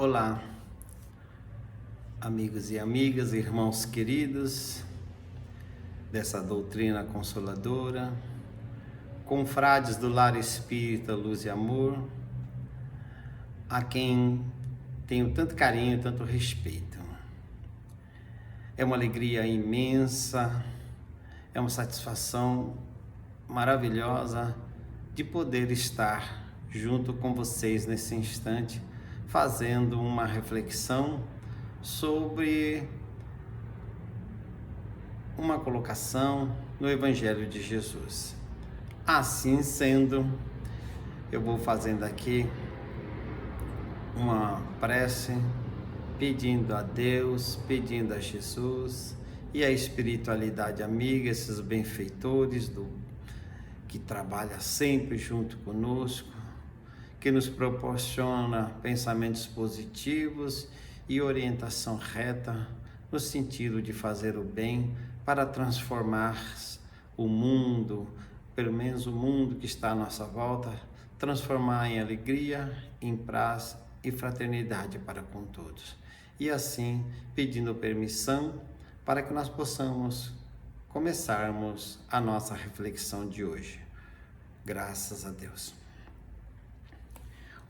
Olá, amigos e amigas, irmãos queridos dessa doutrina consoladora, confrades do Lar Espírita Luz e Amor, a quem tenho tanto carinho, tanto respeito. É uma alegria imensa, é uma satisfação maravilhosa de poder estar junto com vocês nesse instante, fazendo uma reflexão sobre uma colocação no Evangelho de Jesus. Assim sendo, eu vou fazendo aqui uma prece, pedindo a Deus, pedindo a Jesus e a espiritualidade amiga, esses benfeitores que trabalha sempre junto conosco, que nos proporciona pensamentos positivos e orientação reta no sentido de fazer o bem para transformar o mundo, pelo menos o mundo que está à nossa volta, transformar em alegria, em paz e fraternidade para com todos. E assim, pedindo permissão para que nós possamos começarmos a nossa reflexão de hoje. Graças a Deus.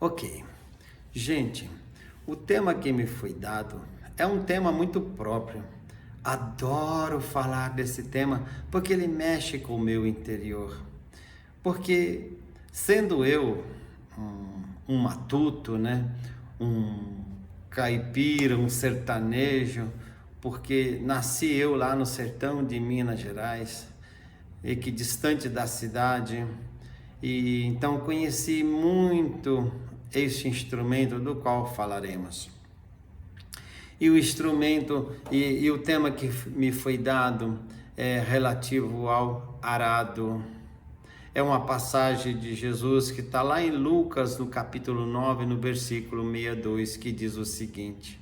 Ok, gente, o tema que me foi dado é um tema muito próprio. Adoro falar desse tema porque ele mexe com o meu interior. Porque sendo eu um matuto, né? Um caipira, um sertanejo, porque nasci eu lá no sertão de Minas Gerais, equidistante da cidade, e então conheci muito este instrumento do qual falaremos. E o instrumento e o tema que me foi dado é relativo ao arado. É uma passagem de Jesus que está lá em Lucas, no capítulo 9, no versículo 62, que diz o seguinte: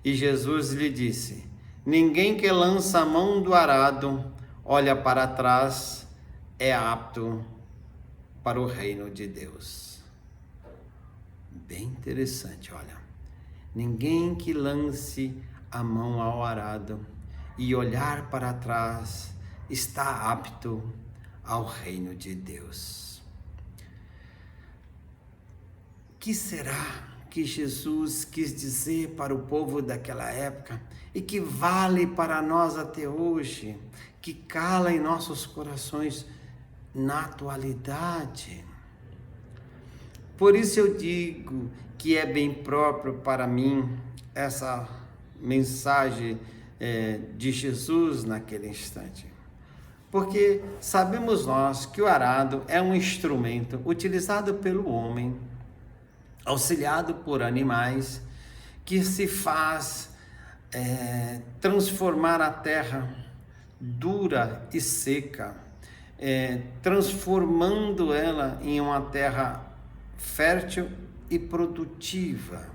E Jesus lhe disse: Ninguém que lança a mão do arado, olha para trás, é apto para o reino de Deus. Bem interessante, olha. Ninguém que lance a mão ao arado e olhar para trás está apto ao reino de Deus. O que será que Jesus quis dizer para o povo daquela época e que vale para nós até hoje, que cala em nossos corações na atualidade? Por isso eu digo que é bem próprio para mim essa mensagem de Jesus naquele instante. Porque sabemos nós que o arado é um instrumento utilizado pelo homem, auxiliado por animais, que se faz transformar a terra dura e seca, transformando ela em uma terra fértil e produtiva.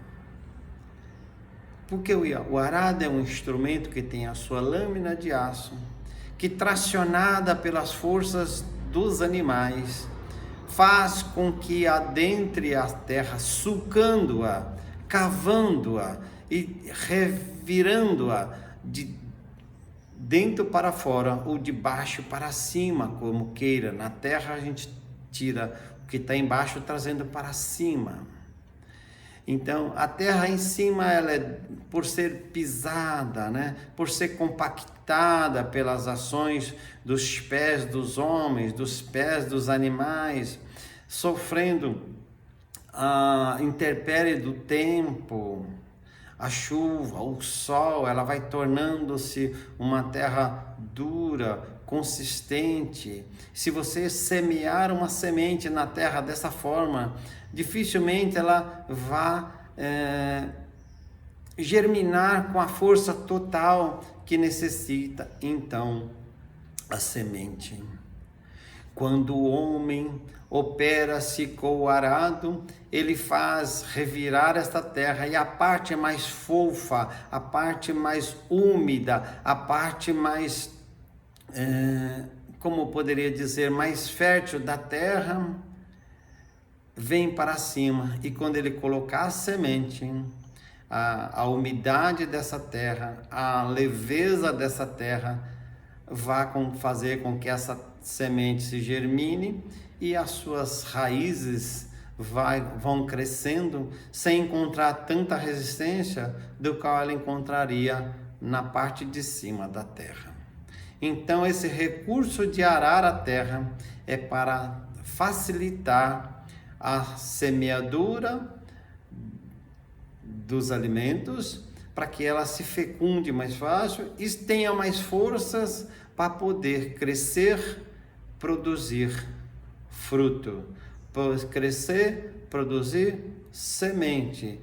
Porque o arado é um instrumento que tem a sua lâmina de aço, que tracionada pelas forças dos animais, faz com que adentre a terra, sulcando-a, cavando-a e revirando-a de dentro para fora ou de baixo para cima, como queira. Na terra a gente tira o que está embaixo, trazendo para cima. Então, a terra em cima, ela por ser pisada, né? Por ser compactada pelas ações dos pés dos homens, dos pés dos animais, sofrendo a intempérie do tempo, a chuva, o sol, ela vai tornando-se uma terra dura, consistente. Se você semear uma semente na terra dessa forma, dificilmente ela vai germinar com a força total que necessita, então, a semente. Quando o homem opera-se com o arado, ele faz revirar esta terra, e a parte mais fofa, a parte mais úmida, a parte mais, como poderia dizer, mais fértil da terra, vem para cima. E quando ele colocar a semente, a umidade dessa terra, a leveza dessa terra fazer com que essa semente se germine e as suas raízes vão crescendo sem encontrar tanta resistência do qual ela encontraria na parte de cima da terra. Então, esse recurso de arar a terra é para facilitar a semeadura dos alimentos, para que ela se fecunde mais fácil e tenha mais forças para poder crescer, produzir fruto, crescer, produzir semente,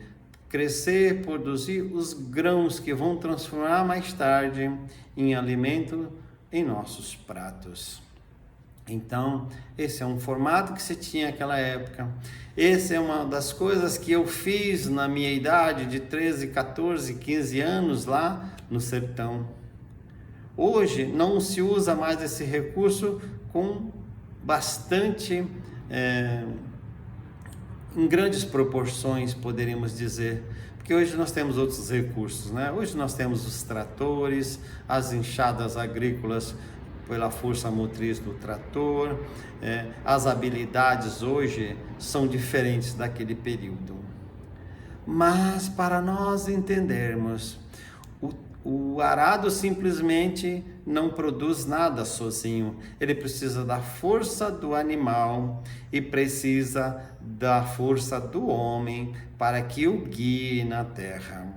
crescer, produzir os grãos que vão transformar mais tarde em alimento em nossos pratos. Então, esse é um formato que se tinha naquela época. Essa é uma das coisas que eu fiz na minha idade de 13, 14, 15 anos lá no sertão. Hoje não se usa mais esse recurso com bastante, em grandes proporções, poderíamos dizer, porque hoje nós temos outros recursos, né? Hoje nós temos os tratores, as enxadas agrícolas pela força motriz do trator, as habilidades hoje são diferentes daquele período. Mas para nós entendermos, o arado simplesmente não produz nada sozinho. Ele precisa da força do animal e precisa da força do homem para que o guie na terra.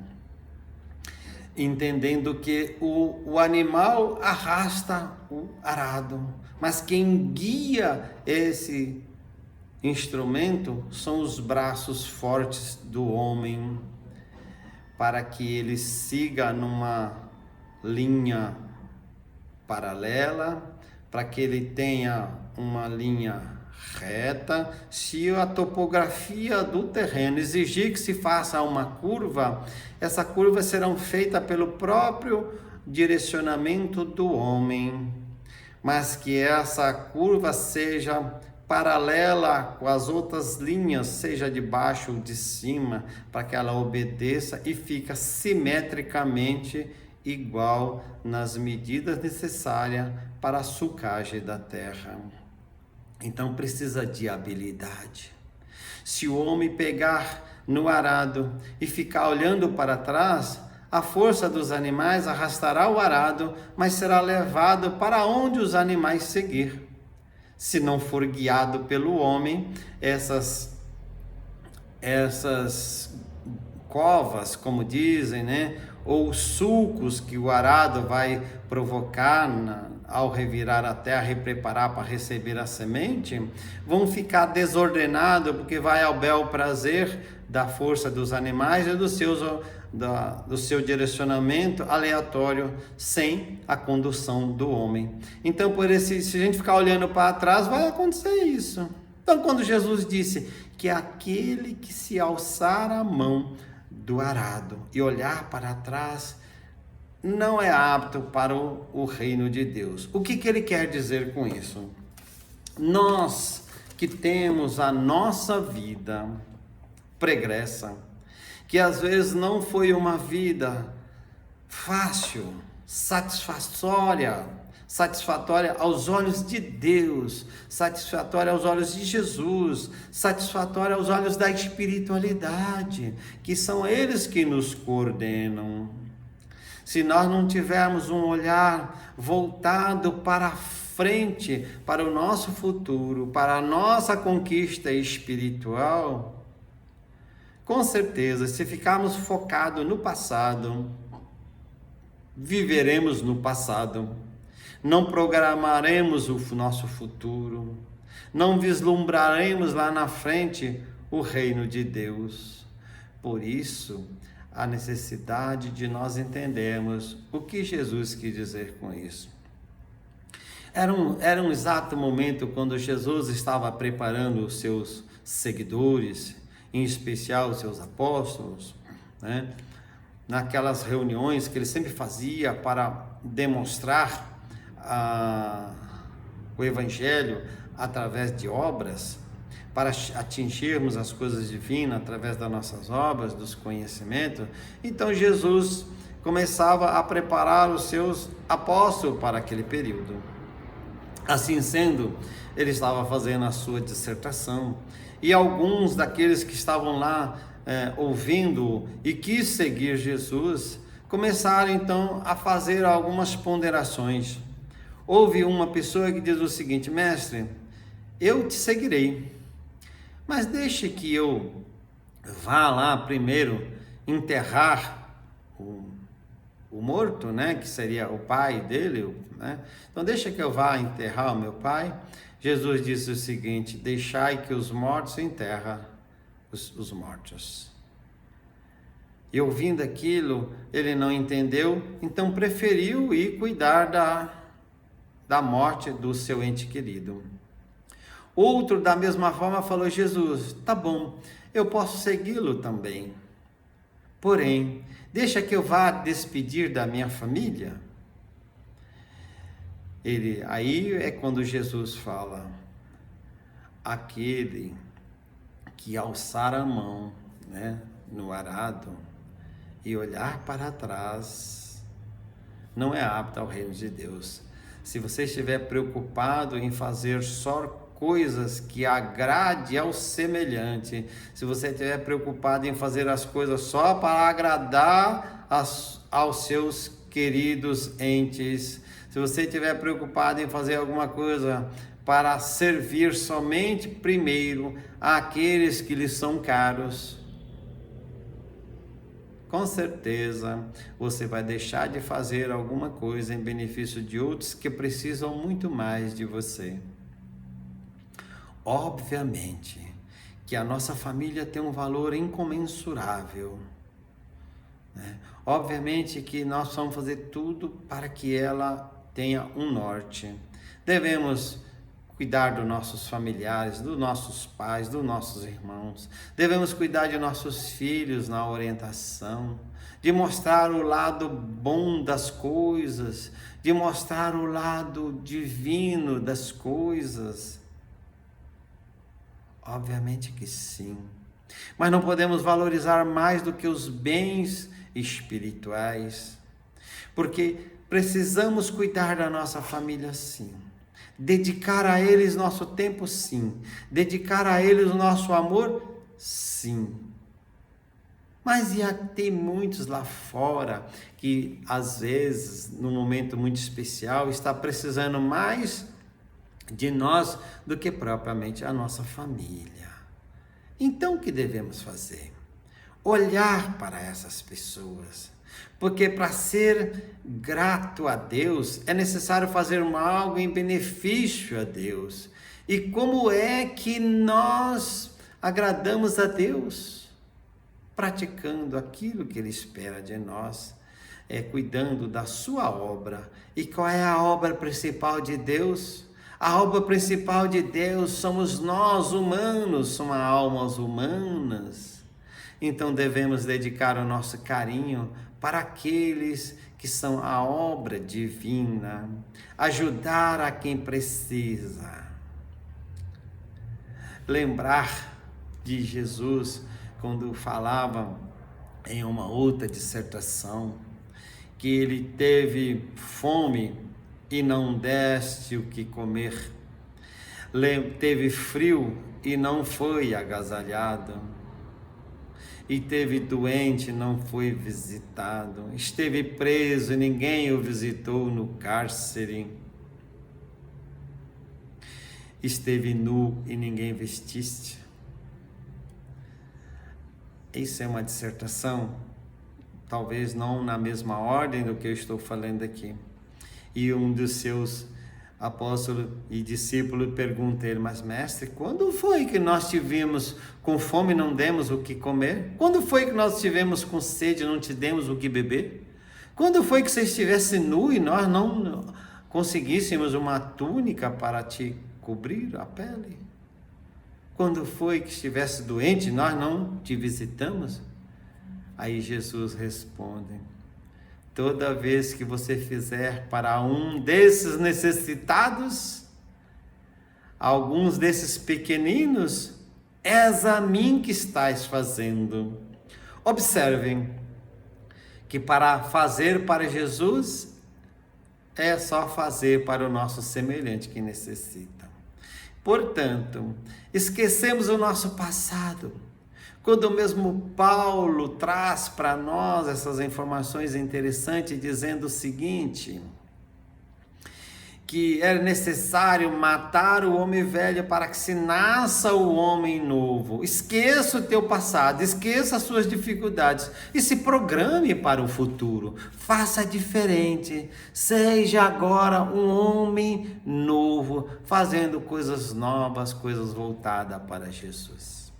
Entendendo que o animal arrasta o arado, mas quem guia esse instrumento são os braços fortes do homem, para que ele siga numa linha paralela, para que ele tenha uma linha reta. Se a topografia do terreno exigir que se faça uma curva, essa curva será feita pelo próprio direcionamento do homem, mas que essa curva seja paralela com as outras linhas, seja de baixo ou de cima, para que ela obedeça e fica simetricamente igual nas medidas necessárias para a sulcagem da terra. Então precisa de habilidade. Se o homem pegar no arado e ficar olhando para trás, a força dos animais arrastará o arado, mas será levado para onde os animais seguir. Se não for guiado pelo homem, essas covas, como dizem, né? Ou sulcos que o arado vai provocar ao revirar a terra e preparar para receber a semente, vão ficar desordenados, porque vai ao bel prazer da força dos animais e do seu direcionamento aleatório, sem a condução do homem. Então, se a gente ficar olhando para trás, vai acontecer isso. Então, quando Jesus disse que aquele que se alçar a mão do arado e olhar para trás, não é apto para o reino de Deus. O que ele quer dizer com isso? Nós que temos a nossa vida pregressa, que às vezes não foi uma vida fácil, satisfatória aos olhos de Deus, satisfatória aos olhos de Jesus, satisfatória aos olhos da espiritualidade, que são eles que nos coordenam. Se nós não tivermos um olhar voltado para frente, para o nosso futuro, para a nossa conquista espiritual, com certeza, se ficarmos focados no passado, viveremos no passado, não programaremos o nosso futuro, não vislumbraremos lá na frente o reino de Deus. Por isso, a necessidade de nós entendermos o que Jesus quis dizer com isso. Era um exato momento quando Jesus estava preparando os seus seguidores, em especial os seus apóstolos, né? Naquelas reuniões que ele sempre fazia para demonstrar o evangelho através de obras. para atingirmos as coisas divinas através das nossas obras, dos conhecimentos, então Jesus começava a preparar os seus apóstolos para aquele período. Assim sendo, ele estava fazendo a sua dissertação, e alguns daqueles que estavam lá ouvindo e quis seguir Jesus, começaram então a fazer algumas ponderações. Houve uma pessoa que diz o seguinte: mestre, eu te seguirei, mas deixe que eu vá lá primeiro enterrar o morto, né, que seria o pai dele, né? Então deixa que eu vá enterrar o meu pai. Jesus disse o seguinte: deixai que os mortos enterram os mortos. E ouvindo aquilo, ele não entendeu, então preferiu ir cuidar da morte do seu ente querido. Outro, da mesma forma, falou: Jesus, tá bom, eu posso segui-lo também. Porém, deixa que eu vá despedir da minha família. Aí é quando Jesus fala: aquele que alçar a mão, né, no arado e olhar para trás, não é apto ao reino de Deus. Se você estiver preocupado em fazer só coisas que agrade ao semelhante, se você estiver preocupado em fazer as coisas só para agradar aos seus queridos entes, se você estiver preocupado em fazer alguma coisa para servir somente primeiro àqueles que lhe são caros, com certeza você vai deixar de fazer alguma coisa em benefício de outros que precisam muito mais de você. Obviamente que a nossa família tem um valor incomensurável, né? Obviamente que nós vamos fazer tudo para que ela tenha um norte. Devemos cuidar dos nossos familiares, dos nossos pais, dos nossos irmãos. Devemos cuidar de nossos filhos na orientação, de mostrar o lado bom das coisas, de mostrar o lado divino das coisas. Obviamente que sim. Mas não podemos valorizar mais do que os bens espirituais, porque precisamos cuidar da nossa família, sim. Dedicar a eles nosso tempo, sim. Dedicar a eles o nosso amor, sim. Mas ia ter muitos lá fora que, às vezes, num momento muito especial, está precisando mais de nós do que propriamente a nossa família. Então, o que devemos fazer? Olhar para essas pessoas. Porque para ser grato a Deus, é necessário fazer algo em benefício a Deus. E como é que nós agradamos a Deus? Praticando aquilo que Ele espera de nós, cuidando da sua obra. E qual é a obra principal de Deus? A obra principal de Deus somos nós, humanos, somos almas humanas. Então devemos dedicar o nosso carinho para aqueles que são a obra divina, ajudar a quem precisa. Lembrar de Jesus quando falava em uma outra dissertação que ele teve fome e não deste o que comer, teve frio e não foi agasalhado, e teve doente e não foi visitado, esteve preso e ninguém o visitou no cárcere, esteve nu e ninguém vestiste. Isso é uma dissertação, talvez não na mesma ordem do que eu estou falando aqui. E um dos seus apóstolos e discípulos pergunta a ele: mas mestre, quando foi que nós tivemos com fome e não demos o que comer? Quando foi que nós tivemos com sede e não te demos o que beber? Quando foi que você estivesse nu e nós não conseguíssemos uma túnica para te cobrir a pele? Quando foi que estivesse doente e nós não te visitamos? Aí Jesus responde: toda vez que você fizer para um desses necessitados, alguns desses pequeninos, és a mim que estás fazendo. Observem que para fazer para Jesus é só fazer para o nosso semelhante que necessita. Portanto, esquecemos o nosso passado. Quando mesmo Paulo traz para nós essas informações interessantes, dizendo o seguinte, que é necessário matar o homem velho para que se nasça o homem novo. Esqueça o teu passado, esqueça as suas dificuldades e se programe para o futuro. Faça diferente, seja agora um homem novo, fazendo coisas novas, coisas voltadas para Jesus.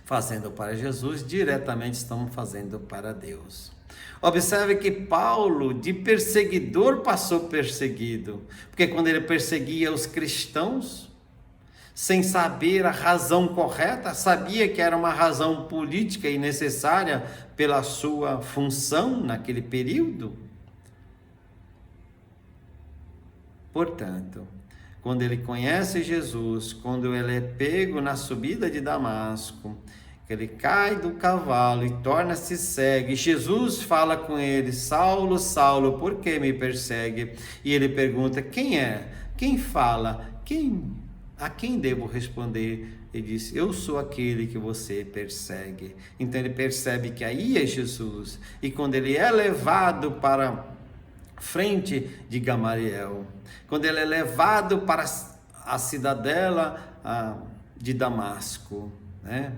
Fazendo para Jesus, diretamente estamos fazendo para Deus. Observe que Paulo, de perseguidor, passou perseguido, porque quando ele perseguia os cristãos, sem saber a razão correta, sabia que era uma razão política e necessária pela sua função naquele período. Portanto, quando ele conhece Jesus, quando ele é pego na subida de Damasco, ele cai do cavalo e torna-se cego, e Jesus fala com ele, Saulo, Saulo, por que me persegue? E ele pergunta, quem é? Quem fala? A quem devo responder? Ele diz, eu sou aquele que você persegue. Então ele percebe que aí é Jesus, e quando ele é levado para frente de Gamaliel, quando ele é levado para a cidadela de Damasco,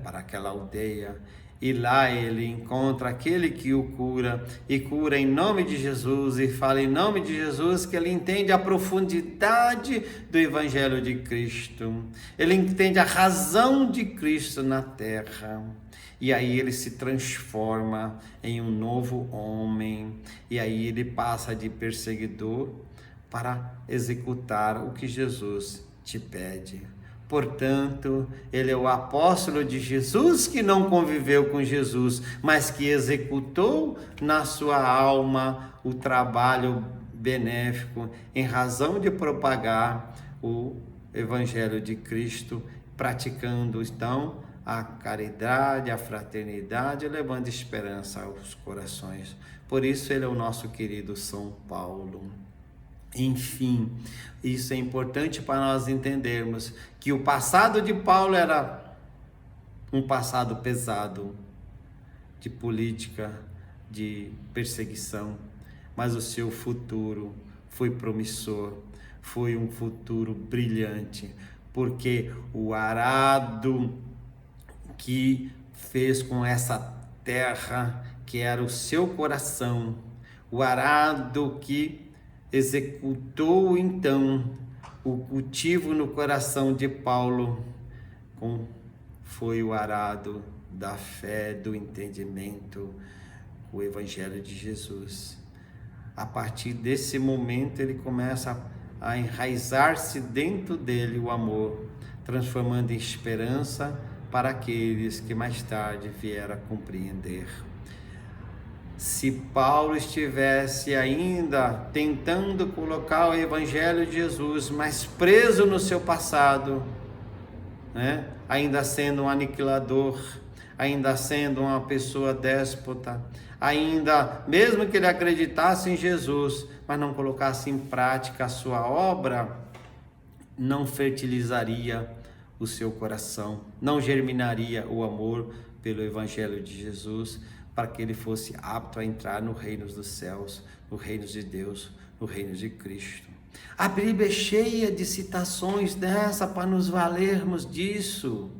para aquela aldeia, e lá ele encontra aquele que o cura, e cura em nome de Jesus, e fala em nome de Jesus, que ele entende a profundidade do Evangelho de Cristo, ele entende a razão de Cristo na terra, e aí ele se transforma em um novo homem, e aí ele passa de perseguidor para executar o que Jesus te pede. Portanto, ele é o apóstolo de Jesus que não conviveu com Jesus, mas que executou na sua alma o trabalho benéfico em razão de propagar o Evangelho de Cristo, praticando então a caridade, a fraternidade, levando esperança aos corações. Por isso ele é o nosso querido São Paulo. Enfim, isso é importante para nós entendermos que o passado de Paulo era um passado pesado, de política, de perseguição, mas o seu futuro foi promissor, foi um futuro brilhante, porque o arado que fez com essa terra, que era o seu coração, o arado que executou então o cultivo no coração de Paulo, foi o arado da fé, do entendimento, o Evangelho de Jesus. A partir desse momento ele começa a enraizar-se dentro dele o amor, transformando em esperança para aqueles que mais tarde vieram a compreender. Se Paulo estivesse ainda tentando colocar o Evangelho de Jesus, mas preso no seu passado, ainda sendo um aniquilador, ainda sendo uma pessoa déspota, ainda, mesmo que ele acreditasse em Jesus, mas não colocasse em prática a sua obra, não fertilizaria o seu coração, não germinaria o amor pelo Evangelho de Jesus, para que ele fosse apto a entrar no reino dos céus, no reino de Deus, no reino de Cristo. A Bíblia é cheia de citações dessa para nos valermos disso.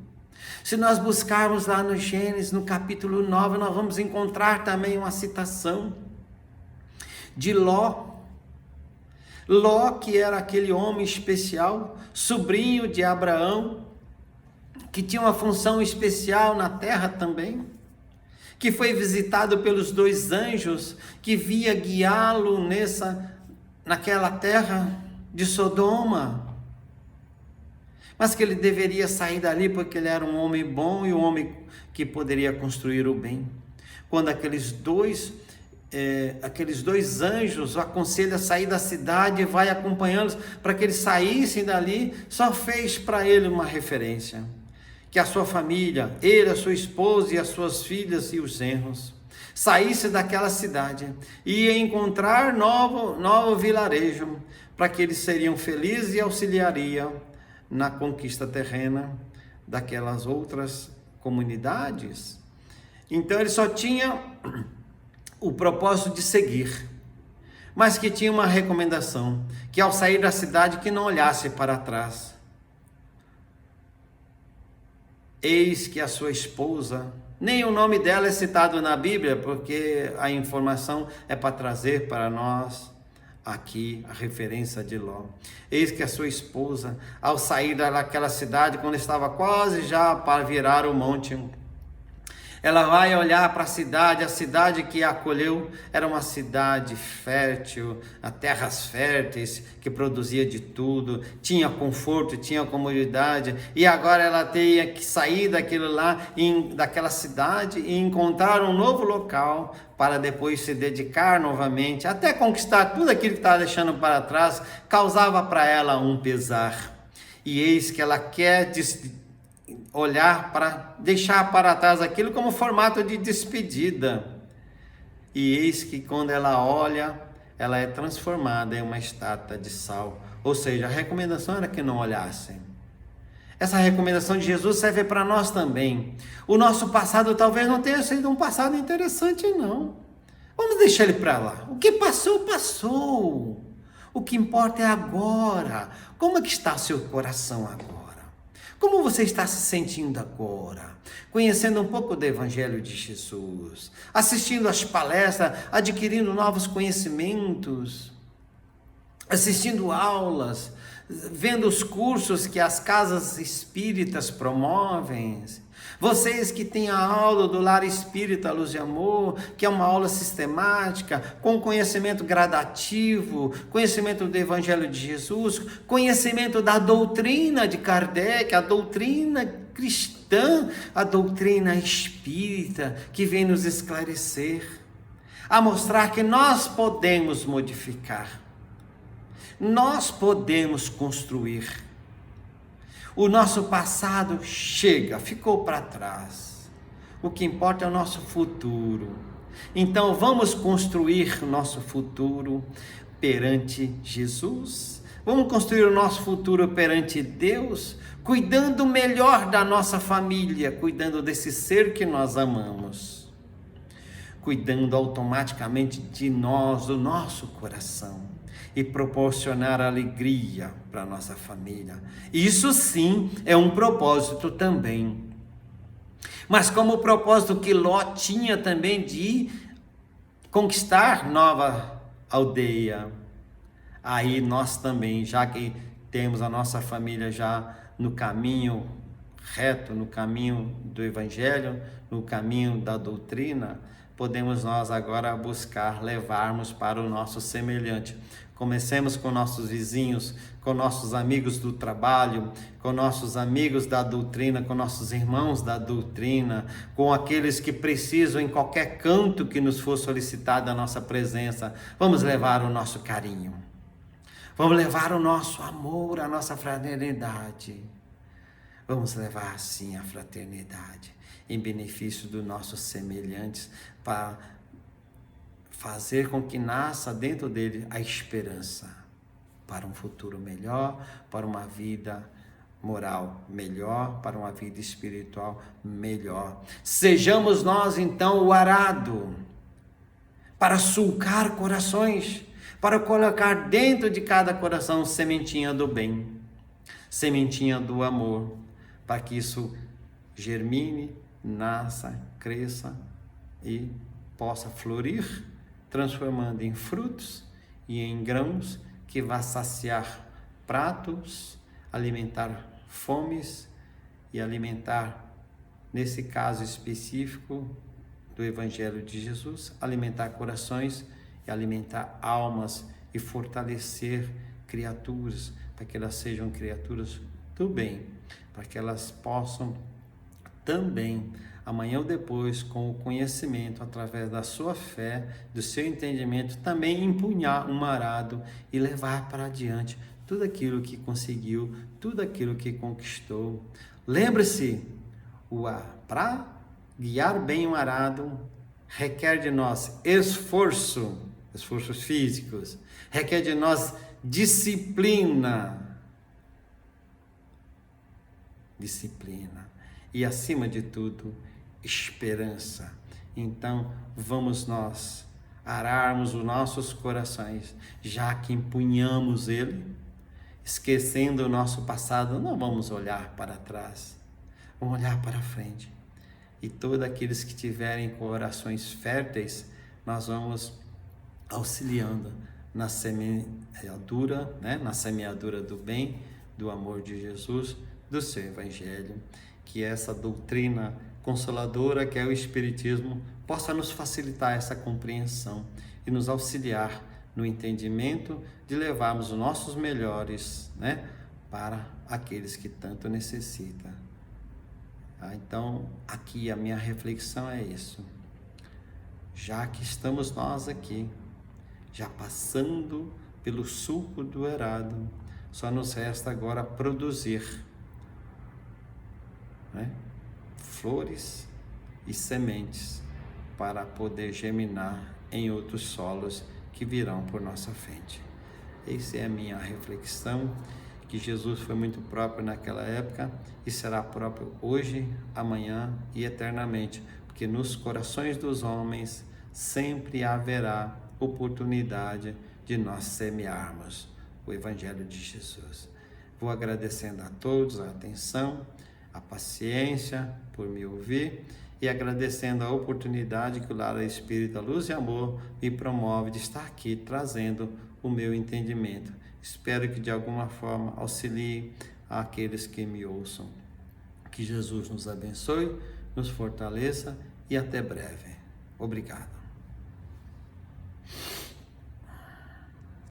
Se nós buscarmos lá no Gênesis, no capítulo 9, nós vamos encontrar também uma citação de Ló. Ló, que era aquele homem especial, sobrinho de Abraão, que tinha uma função especial na terra também, que foi visitado pelos 2 anjos que via guiá-lo naquela terra de Sodoma, mas que ele deveria sair dali porque ele era um homem bom e um homem que poderia construir o bem. Quando aqueles 2 aqueles dois anjos o aconselha a sair da cidade e vai acompanhá-los para que eles saíssem dali, só fez para ele uma referência, que a sua família, ele, a sua esposa e as suas filhas e os genros, saísse daquela cidade e ia encontrar novo vilarejo, para que eles seriam felizes e auxiliariam na conquista terrena daquelas outras comunidades. Então ele só tinha o propósito de seguir, mas que tinha uma recomendação, que ao sair da cidade que não olhasse para trás. Eis que a sua esposa, nem o nome dela é citado na Bíblia, porque a informação é para trazer para nós aqui a referência de Ló. Eis que a sua esposa, ao sair daquela cidade, quando estava quase já para virar o monte, ela vai olhar para a cidade que a acolheu era uma cidade fértil, a terras férteis, que produzia de tudo, tinha conforto, tinha comodidade, e agora ela tinha que sair daquilo lá, daquela cidade, e encontrar um novo local, para depois se dedicar novamente, até conquistar tudo aquilo que estava deixando para trás, causava para ela um pesar. E eis que ela quer olhar para deixar para trás aquilo como formato de despedida. E eis que quando ela olha, ela é transformada em uma estátua de sal. Ou seja, a recomendação era que não olhassem. Essa recomendação de Jesus serve para nós também. O nosso passado talvez não tenha sido um passado interessante, não. Vamos deixar ele para lá. O que passou, passou. O que importa é agora. Como é que está seu coração agora? Como você está se sentindo agora? Conhecendo um pouco do Evangelho de Jesus, assistindo às palestras, adquirindo novos conhecimentos, assistindo aulas, vendo os cursos que as casas espíritas promovem. Vocês que têm a aula do Lar Espírita Luz de Amor, que é uma aula sistemática, com conhecimento gradativo, conhecimento do Evangelho de Jesus, conhecimento da doutrina de Kardec, a doutrina cristã, a doutrina espírita, que vem nos esclarecer, a mostrar que nós podemos modificar, nós podemos construir. O nosso passado chega, ficou para trás. O que importa é o nosso futuro. Então vamos construir o nosso futuro perante Jesus. Vamos construir o nosso futuro perante Deus, cuidando melhor da nossa família, cuidando desse ser que nós amamos, cuidando automaticamente de nós, do nosso coração, e proporcionar alegria para a nossa família. Isso sim é um propósito também. Mas como o propósito que Ló tinha também de conquistar nova aldeia, aí nós também, já que temos a nossa família já no caminho reto, no caminho do Evangelho, no caminho da doutrina, podemos nós agora buscar levarmos para o nosso semelhante. Comecemos com nossos vizinhos, com nossos amigos do trabalho, com nossos amigos da doutrina, com nossos irmãos da doutrina, com aqueles que precisam em qualquer canto que nos for solicitada a nossa presença. Vamos levar o nosso carinho, vamos levar o nosso amor, a nossa fraternidade. Vamos levar sim a fraternidade em benefício dos nossos semelhantes, para fazer com que nasça dentro dele a esperança para um futuro melhor, para uma vida moral melhor, para uma vida espiritual melhor. Sejamos nós então o arado para sulcar corações, para colocar dentro de cada coração sementinha do bem, sementinha do amor, para que isso germine, nasça, cresça e possa florir, transformando em frutos e em grãos que vá saciar pratos, alimentar fomes e alimentar, nesse caso específico do Evangelho de Jesus, alimentar corações e alimentar almas e fortalecer criaturas, para que elas sejam criaturas do bem, para que elas possam também, amanhã ou depois, com o conhecimento, através da sua fé, do seu entendimento, também empunhar um arado e levar para adiante tudo aquilo que conseguiu, tudo aquilo que conquistou. Lembre-se, para guiar bem um arado, requer de nós esforços físicos, requer de nós disciplina e, acima de tudo, esperança. Então, vamos nós ararmos os nossos corações, já que empunhamos ele, esquecendo o nosso passado, não vamos olhar para trás, vamos olhar para frente. E todos aqueles que tiverem corações férteis, nós vamos auxiliando na semeadura, na semeadura do bem, do amor de Jesus, do seu Evangelho. Que essa doutrina consoladora que é o Espiritismo possa nos facilitar essa compreensão e nos auxiliar no entendimento de levarmos os nossos melhores, para aqueles que tanto necessitam. Então, aqui a minha reflexão é isso. Já que estamos nós aqui, já passando pelo suco do arado, só nos resta agora produzir flores e sementes para poder germinar em outros solos que virão por nossa frente. Essa é a minha reflexão, que Jesus foi muito próprio naquela época e será próprio hoje, amanhã e eternamente, porque nos corações dos homens sempre haverá oportunidade de nós semearmos o Evangelho de Jesus. Vou agradecendo a todos a atenção, a paciência por me ouvir e agradecendo a oportunidade que o Lar Espírita Luz e Amor me promove de estar aqui trazendo o meu entendimento. Espero que de alguma forma auxilie aqueles que me ouçam. Que Jesus nos abençoe, nos fortaleça e até breve. Obrigado.